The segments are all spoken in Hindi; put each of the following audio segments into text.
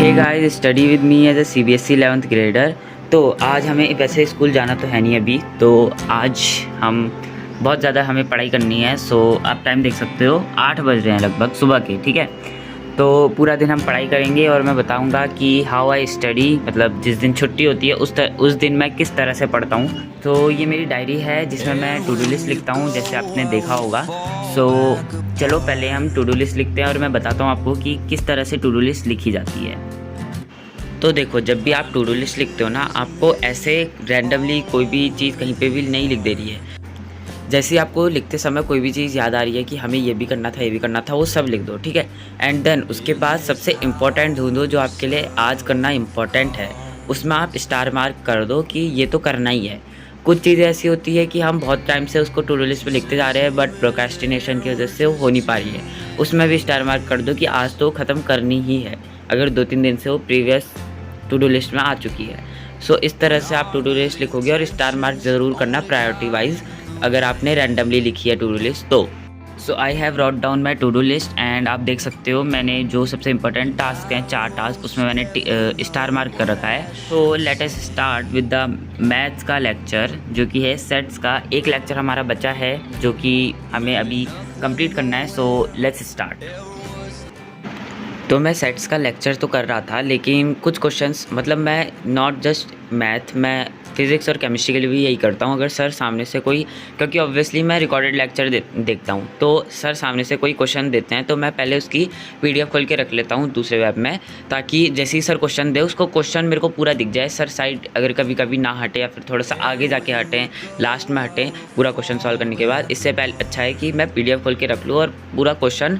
Hey guys, study with me as a CBSE 11th grader. तो आज हमें वैसे स्कूल जाना तो है नहीं अभी, तो आज हम बहुत ज़्यादा हमें पढ़ाई करनी है। सो आप टाइम देख सकते हो 8 बज रहे हैं लगभग सुबह के, ठीक है। तो पूरा दिन हम पढ़ाई करेंगे और मैं बताऊंगा कि हाउ आई स्टडी, मतलब जिस दिन छुट्टी होती है उस दिन मैं किस तरह से पढ़ता हूँ। तो ये मेरी डायरी है जिसमें मैं टू डू लिस्ट लिखता हूँ, जैसे आपने देखा होगा। सो चलो पहले हम टू डू लिस्ट लिखते हैं और मैं बताता हूँ आपको कि किस तरह से टू डू लिस्ट लिखी जाती है। तो देखो, जब भी आप टू डू लिस्ट लिखते हो ना, आपको ऐसे रैंडमली कोई भी चीज़ कहीं पे भी नहीं लिख दे रही है। जैसे आपको लिखते समय कोई भी चीज़ याद आ रही है कि हमें ये भी करना था, ये भी करना था, वो सब लिख दो, ठीक है। एंड देन उसके बाद सबसे इम्पोर्टेंट ढूंढो जो आपके लिए आज करना इम्पोर्टेंट है, उसमें आप स्टार मार्क कर दो कि ये तो करना ही है। कुछ चीज़ें ऐसी होती है कि हम बहुत टाइम से उसको टू डू लिस्ट पे लिखते जा रहे हैं, बट प्रोक्रेस्टिनेशन की वजह से वो हो नहीं पा रही है। उसमें भी स्टार मार्क कर दो कि आज तो ख़त्म करनी ही है, अगर 2-3 दिन से वो प्रीवियस टू डू लिस्ट में आ चुकी है। सो इस तरह से आप टू डू लिस्ट लिखोगे और स्टार मार्क ज़रूर करना प्रायोरिटी वाइज, अगर आपने रैंडमली लिखी है टू डू लिस्ट तो। So I have wrote down my to do list and आप देख सकते हो मैंने जो सबसे इंपॉर्टेंट टास्क हैं 4 टास्क, उसमें मैंने स्टार मार्क कर रखा है। तो late us start with the maths का लेक्चर, जो कि है सेट्स का। एक लेक्चर हमारा बचा है जो कि हमें अभी कंप्लीट करना है। So let's start. तो मैं सेट्स का लेक्चर तो कर रहा था, लेकिन कुछ क्वेश्चंस, मतलब मैं नॉट जस्ट मैथ, मैं फिज़िक्स और केमिस्ट्री के लिए भी यही करता हूँ। अगर सर सामने से कोई, क्योंकि ऑब्वियसली मैं रिकॉर्डेड लेक्चर देखता हूँ, तो सर सामने से कोई क्वेश्चन देते हैं तो मैं पहले उसकी पीडीएफ खोल के रख लेता हूँ दूसरे वेब में, ताकि जैसे ही सर क्वेश्चन दे उसको क्वेश्चन मेरे को पूरा दिख जाए। सर साइड अगर कभी कभी ना हटे या फिर थोड़ा सा आगे जाके हटें, लास्ट में हटें पूरा क्वेश्चन सॉल्व करने के बाद, इससे पहले अच्छा है कि मैं पीडीएफ खोल के रख लूँ और पूरा क्वेश्चन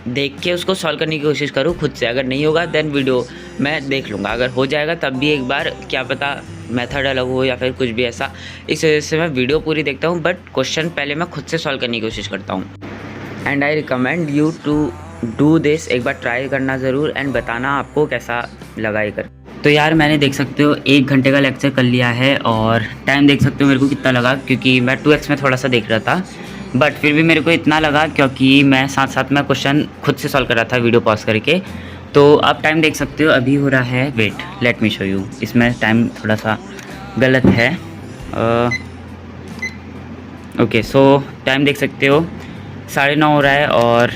देख के उसको सॉल्व करने की कोशिश करूँ खुद से। अगर नहीं होगा देन वीडियो मैं देख लूँगा, अगर हो जाएगा तब भी एक बार, क्या पता मेथड अलग हो या फिर कुछ भी ऐसा। इस वजह से मैं वीडियो पूरी देखता हूँ, बट क्वेश्चन पहले मैं खुद से सॉल्व करने की कोशिश करता हूँ। And I recommend you to do this, एक बार ट्राई करना ज़रूर एंड बताना आपको कैसा लगा ये कर। तो यार मैंने देख सकते हो 1 घंटे का लेक्चर कर लिया है और टाइम देख सकते हो मेरे को कितना लगा, क्योंकि मैं 2x में थोड़ा सा देख रहा था, बट फिर भी मेरे को इतना लगा क्योंकि मैं साथ साथ में क्वेश्चन खुद से सॉल्व कर रहा था वीडियो पॉज करके। तो आप टाइम देख सकते हो अभी हो रहा है, wait let me show you, इसमें टाइम थोड़ा सा गलत है। ओके, सो टाइम देख सकते हो 9:30 हो रहा है और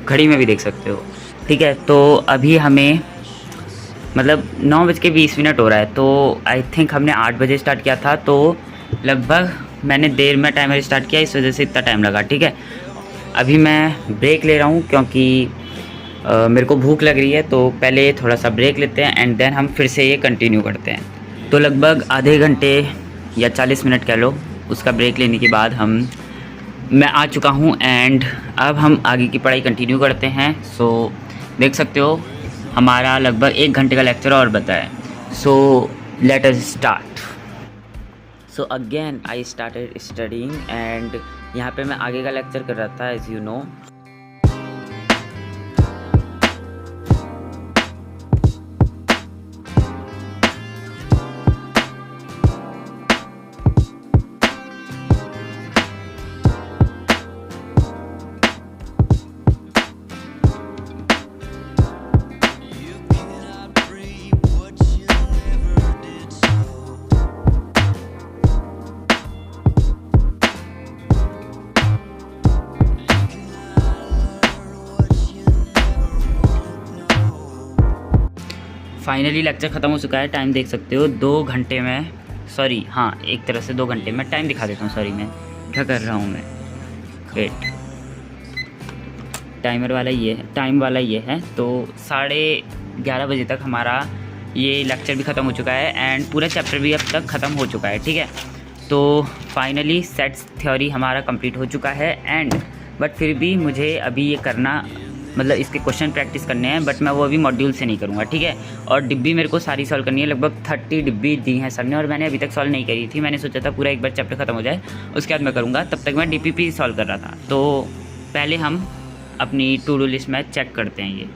घड़ी में भी देख सकते हो, ठीक है। तो अभी हमें मतलब 9:20 हो रहा है, तो आई थिंक हमने 8 बजे स्टार्ट किया था, तो लगभग मैंने देर में टाइमर स्टार्ट किया, इस वजह से इतना टाइम लगा, ठीक है। अभी मैं ब्रेक ले रहा हूँ क्योंकि मेरे को भूख लग रही है, तो पहले थोड़ा सा ब्रेक लेते हैं एंड देन हम फिर से ये कंटिन्यू करते हैं। तो लगभग आधे घंटे या 40 मिनट कह लो, उसका ब्रेक लेने के बाद मैं आ चुका हूँ एंड अब हम आगे की पढ़ाई कंटिन्यू करते हैं। सो देख सकते हो हमारा लगभग 1 घंटे का लेक्चर और बता है। So let us start. So again I started studying and यहाँ पे मैं आगे का लेक्चर कर रहा था, as you know. Finally lecture ख़त्म हो चुका है, टाइम देख सकते हो 2 घंटे में, सॉरी हाँ एक तरह से 2 घंटे में। टाइम दिखा देता हूँ, सॉरी मैं क्या कर रहा हूँ, मैं वेट, टाइमर वाला ये है, टाइम वाला ये है। तो 11:30 बजे तक हमारा ये लेक्चर भी ख़त्म हो चुका है एंड पूरा चैप्टर भी अब तक ख़त्म हो चुका है, ठीक है। तो फाइनली सेट्स थ्योरी हमारा कंप्लीट हो चुका है एंड बट फिर भी मुझे अभी ये करना, मतलब इसके क्वेश्चन प्रैक्टिस करने हैं, बट मैं वो अभी मॉड्यूल से नहीं करूँगा, ठीक है। और डिब्बी मेरे को सारी सॉल्व करनी है, लगभग 30 डिब्बी दी हैं सर ने और मैंने अभी तक सॉल्व नहीं करी थी। मैंने सोचा था पूरा एक बार चैप्टर ख़त्म हो जाए उसके बाद मैं करूँगा, तब तक मैं डीपीपी सॉल्व कर रहा था। तो पहले हम अपनी टू डू लिस्ट में चेक करते हैं ये।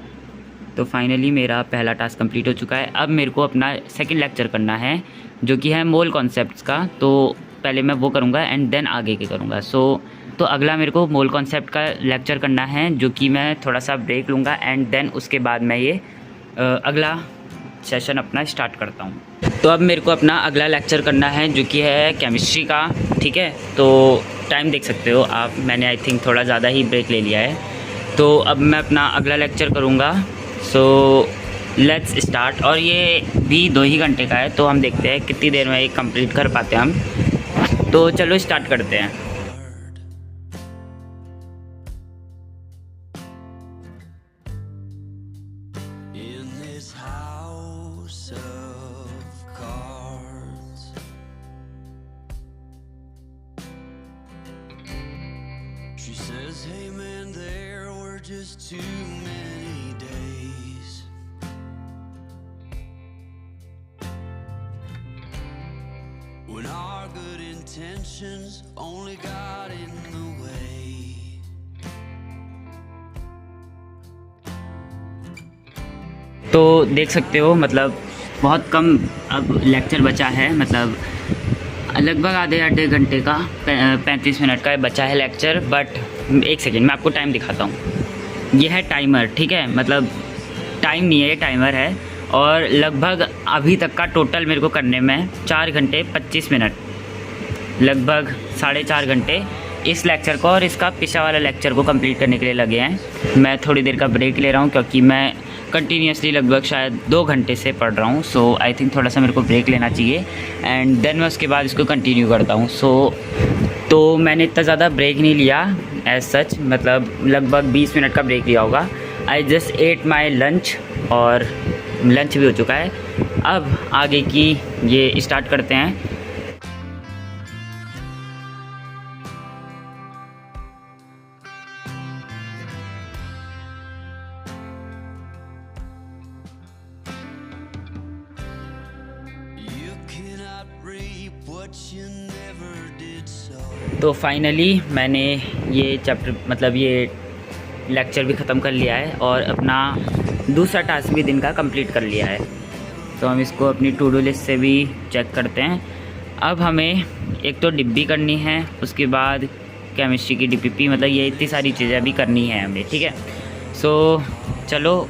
तो फाइनली मेरा पहला टास्क कंप्लीट हो चुका है। अब मेरे को अपना सेकेंड लेक्चर करना है जो कि है मोल कॉन्सेप्ट्स का, तो पहले मैं वो करूँगा एंड देन आगे के करूँगा। तो अगला मेरे को मोल कॉन्सेप्ट का लेक्चर करना है, जो कि मैं थोड़ा सा ब्रेक लूँगा एंड देन उसके बाद मैं ये अगला सेशन अपना स्टार्ट करता हूँ। तो अब मेरे को अपना अगला लेक्चर करना है जो कि है केमिस्ट्री का, ठीक है। तो टाइम देख सकते हो आप, मैंने आई थिंक थोड़ा ज़्यादा ही ब्रेक ले लिया है। तो अब मैं अपना अगला लेक्चर करूँगा। So let's start. और ये भी 2 ही घंटे का है, तो हम देखते हैं कितनी देर में ये कंप्लीट कर पाते हैं हम। तो चलो स्टार्ट करते हैं। She says, hey man, there were just too many days when our good intentions only got in the way. तो देख सकते हो मतलब बहुत कम अब लेक्चर बचा है, मतलब लगभग आधे घंटे का 35 मिनट का बचा है लेक्चर। बट एक सेकेंड मैं आपको टाइम दिखाता हूँ। ये है टाइमर, ठीक है, मतलब टाइम नहीं है, ये टाइमर है। और लगभग अभी तक का टोटल मेरे को करने में 4 घंटे 25 मिनट, लगभग 4.5 घंटे इस लेक्चर को और इसका पिछला वाला लेक्चर को कंप्लीट करने के लिए लगे हैं। मैं थोड़ी देर का ब्रेक ले रहा हूँ क्योंकि मैं कंटिन्यूसली लगभग शायद 2 घंटे से पढ़ रहा हूँ। सो आई थिंक थोड़ा सा मेरे को ब्रेक लेना चाहिए एंड देन मैं उसके बाद इसको कंटिन्यू करता हूँ। तो मैंने इतना ज़्यादा ब्रेक नहीं लिया एज सच, मतलब लगभग 20 मिनट का ब्रेक लिया होगा। I just at my lunch और लंच भी हो चुका है। अब आगे की ये स्टार्ट करते हैं। तो फाइनली मैंने ये चैप्टर मतलब ये लेक्चर भी ख़त्म कर लिया है और अपना दूसरा टास्क भी दिन का कंप्लीट कर लिया है। तो हम इसको अपनी टू डू लिस्ट से भी चेक करते हैं। अब हमें एक तो डिब्बी करनी है, उसके बाद केमिस्ट्री की डीपीपी, मतलब ये इतनी सारी चीज़ें अभी करनी है हमें, ठीक है। सो चलो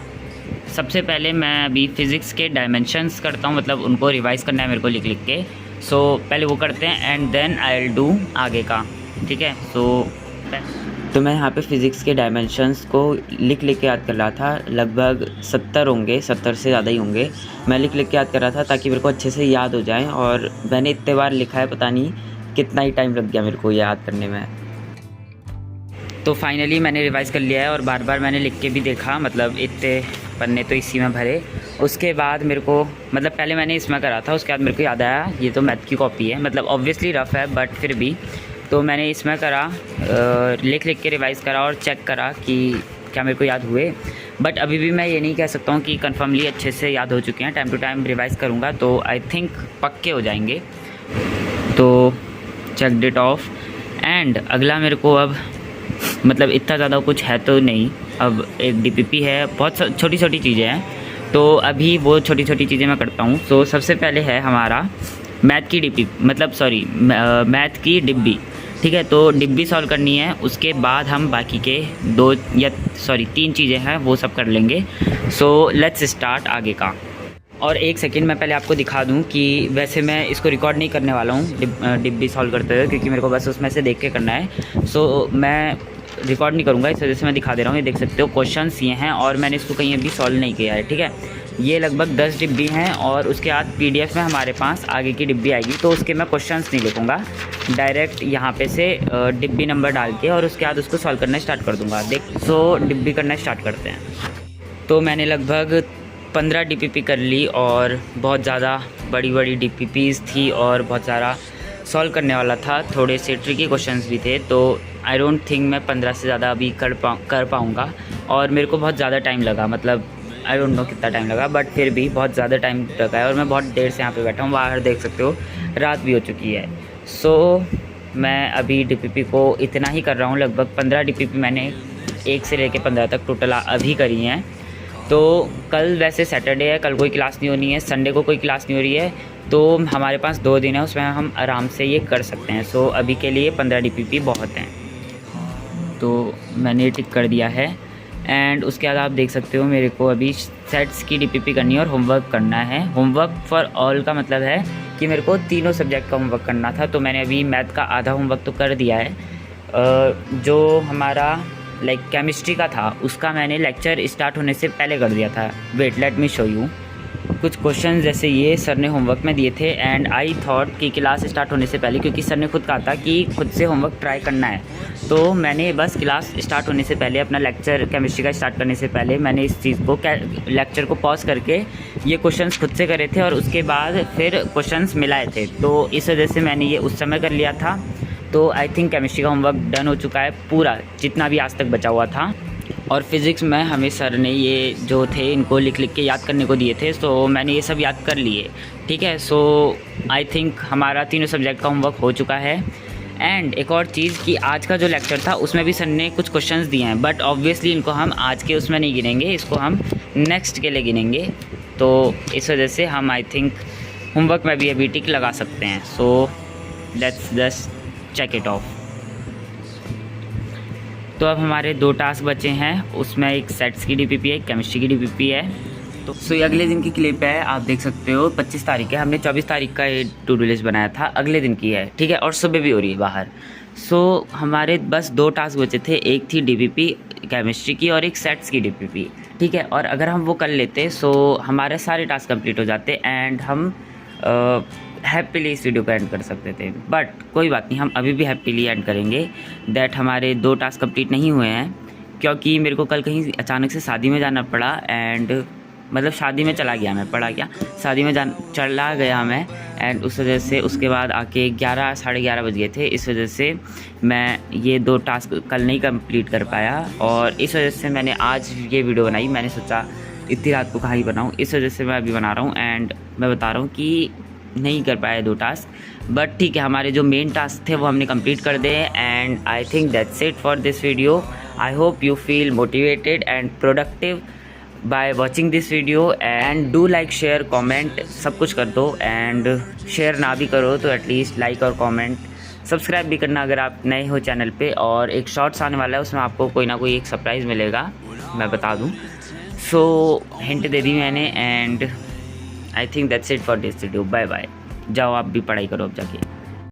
सबसे पहले मैं अभी फ़िज़िक्स के डायमेंशंस करता हूँ, मतलब उनको रिवाइज़ करना है मेरे को लिख लिख के। सो पहले वो करते हैं and then I will do आगे का, ठीक है। तो मैं यहाँ पे फ़िज़िक्स के डायमेंशंस को लिख के याद कर रहा था। लगभग 70 होंगे, 70 से ज़्यादा ही होंगे। मैं लिख के याद कर रहा था ताकि मेरे को अच्छे से याद हो जाए, और मैंने इतने बार लिखा है, पता नहीं कितना ही टाइम लग गया मेरे को याद करने में। तो फाइनली मैंने रिवाइज़ कर लिया है और बार बार मैंने लिख के भी देखा, मतलब इतने पन्ने तो इसी में भरे। उसके बाद मेरे को मतलब पहले मैंने इसमें करा था, उसके बाद मेरे को याद आया ये तो मैथ की कॉपी है, मतलब ऑब्वियसली रफ़ है बट फिर भी। तो मैंने इसमें करा, लिख के रिवाइज़ करा और चेक करा कि क्या मेरे को याद हुए। बट अभी भी मैं ये नहीं कह सकता हूँ कि कन्फर्मली अच्छे से याद हो चुके हैं। टाइम टू टाइम रिवाइज़ करूँगा तो आई थिंक पक्के हो जाएंगे। तो चेक डेट ऑफ एंड अगला मेरे को अब मतलब इतना ज़्यादा कुछ है तो नहीं। अब एक डीपीपी है, बहुत छोटी छोटी चीज़ें हैं, तो अभी वो छोटी छोटी चीज़ें मैं करता हूँ। तो सबसे पहले है हमारा मैथ की डीपी, मतलब सॉरी मैथ की डिब्बी, ठीक है। तो डिब्बी सॉल्व करनी है, उसके बाद हम बाकी के 3 चीज़ें हैं वो सब कर लेंगे। सो लेट्स स्टार्ट आगे का। और एक सेकंड मैं पहले आपको दिखा दूं कि वैसे मैं इसको रिकॉर्ड नहीं करने वाला हूँ डिब्बी सॉल्व करते हुए, क्योंकि मेरे को बस उसमें से देख के करना है। सो मैं रिकॉर्ड नहीं करूँगा, इस वजह से मैं दिखा दे रहा हूँ। ये देख सकते हो क्वेश्चंस ये हैं और मैंने इसको कहीं अभी सॉल्व नहीं किया है, ठीक है। ये लगभग 10 डिब्बी हैं और उसके बाद पीडीएफ में हमारे पास आगे की डिब्बी आएगी, तो उसके मैं क्वेश्चंस नहीं लिखूँगा, डायरेक्ट यहाँ पे से डिब्बी नंबर डाल के और उसके बाद उसको सॉल्व करना स्टार्ट कर दूँगा। सो डिब्बी करना स्टार्ट करते हैं। तो मैंने लगभग 15 डीपीपी कर ली और बहुत ज़्यादा बड़ी बड़ी डीपीपीज़ थी और बहुत सारा सॉल्व करने वाला था, थोड़े से ट्रिकी क्वेश्चंस भी थे। तो आई डोंट थिंक मैं 15 से ज़्यादा अभी कर पाऊँगा। और मेरे को बहुत ज़्यादा टाइम लगा, मतलब आई डोंट नो कितना टाइम लगा, बट फिर भी बहुत ज़्यादा टाइम लगा है और मैं बहुत देर से यहाँ पे बैठा हूँ। बाहर देख सकते हो रात भी हो चुकी है। सो मैं अभी डीपीपी को इतना ही कर रहा हूँ। लगभग 15 डीपीपी मैंने 1 से लेकर 15 तक टोटल अभी करी हैं। तो कल वैसे सैटरडे है, कल कोई क्लास नहीं होनी है, संडे को कोई क्लास नहीं हो रही है, तो हमारे पास 2 दिन है, उसमें हम आराम से ये कर सकते हैं। सो अभी के लिए 15 डीपीपी बहुत हैं। तो मैंने टिक कर दिया है एंड उसके बाद आप देख सकते हो मेरे को अभी सेट्स की डीपीपी करनी है और होमवर्क करना है। होमवर्क फॉर ऑल का मतलब है कि मेरे को तीनों सब्जेक्ट का होमवर्क करना था, तो मैंने अभी मैथ का आधा होमवर्क तो कर दिया है। जो हमारा केमिस्ट्री का था उसका मैंने लेक्चर स्टार्ट होने से पहले कर दिया था। Wait let me show you. कुछ क्वेश्चन जैसे ये सर ने होमवर्क में दिए थे एंड आई थॉट कि क्लास स्टार्ट होने से पहले, क्योंकि सर ने खुद कहा था कि खुद से होमवर्क ट्राई करना है, तो मैंने बस क्लास स्टार्ट होने से पहले अपना लेक्चर केमिस्ट्री का स्टार्ट करने से पहले मैंने इस चीज़ को लेक्चर को पॉज करके ये क्वेश्चंस खुद से करे थे और उसके बाद फिर क्वेश्चंस मिलाए थे। तो इस वजह से मैंने ये उस समय कर लिया था। तो आई थिंक केमिस्ट्री का होमवर्क डन हो चुका है पूरा, जितना भी आज तक बचा हुआ था। और फिज़िक्स में हमें सर ने ये जो थे इनको लिख के याद करने को दिए थे, सो मैंने ये सब याद कर लिए। ठीक है, सो आई थिंक हमारा तीनों सब्जेक्ट का होमवर्क हो चुका है। एंड एक और चीज़ कि आज का जो लेक्चर था उसमें भी सर ने कुछ क्वेश्चंस दिए हैं, बट ऑब्वियसली इनको हम आज के उसमें नहीं गिनेंगे, इसको हम नेक्स्ट के लिए गिनेंगे। तो इस वजह से हम आई थिंक होमवर्क में भी अभी टिक लगा सकते हैं। So let's just check it off. तो अब हमारे 2 टास्क बचे हैं, उसमें एक सेट्स की डीपीपी है, एक केमिस्ट्री की डीपीपी है। तो ये अगले दिन की क्लिप है, आप देख सकते हो 25 तारीख है। हमने 24 तारीख का ये टू डू लिस्ट बनाया था, अगले दिन की है। ठीक है, और सुबह भी हो रही है बाहर। हमारे बस 2 टास्क बचे थे, एक थी डीपीपी केमिस्ट्री की और एक सेट्स की डीपीपी। ठीक है, और अगर हम वो कर लेते हमारे सारे टास्क कंप्लीट हो जाते एंड हम हैप्पीली इस वीडियो को एंड कर सकते थे। बट कोई बात नहीं, हम अभी भी हैप्पीली एंड करेंगे। दैट हमारे 2 टास्क कंप्लीट नहीं हुए हैं, क्योंकि मेरे को कल कहीं अचानक से शादी में जाना पड़ा एंड मतलब शादी में चला गया मैं, पड़ा क्या शादी में चला गया मैं एंड उस वजह से उसके बाद आके 11 साढ़े 11 बज गए थे। इस वजह से मैं ये 2 टास्क कल नहीं कंप्लीट कर पाया और इस वजह से मैंने आज ये वीडियो बनाई। मैंने सोचा इतनी रात को कहाँ ही बनाऊँ, इस वजह से मैं अभी बना रहा हूँ एंड मैं बता रहा हूँ कि नहीं कर पाए 2 टास्क। बट ठीक है, हमारे जो मेन टास्क थे वो हमने कंप्लीट कर दिए and I think that's it for this video. I hope you feel motivated and productive by watching this video and do like share comment सब कुछ कर दो। एंड शेयर ना भी करो तो एटलीस्ट लाइक और कमेंट सब्सक्राइब भी करना अगर आप नए हो चैनल पे। और एक शॉर्ट्स आने वाला है, उसमें आपको कोई ना कोई एक सरप्राइज़ मिलेगा, मैं बता दूँ। हिंट दे दी मैंने and I think that's it for this video. Bye bye. जाओ आप भी पढ़ाई करो अब जाके।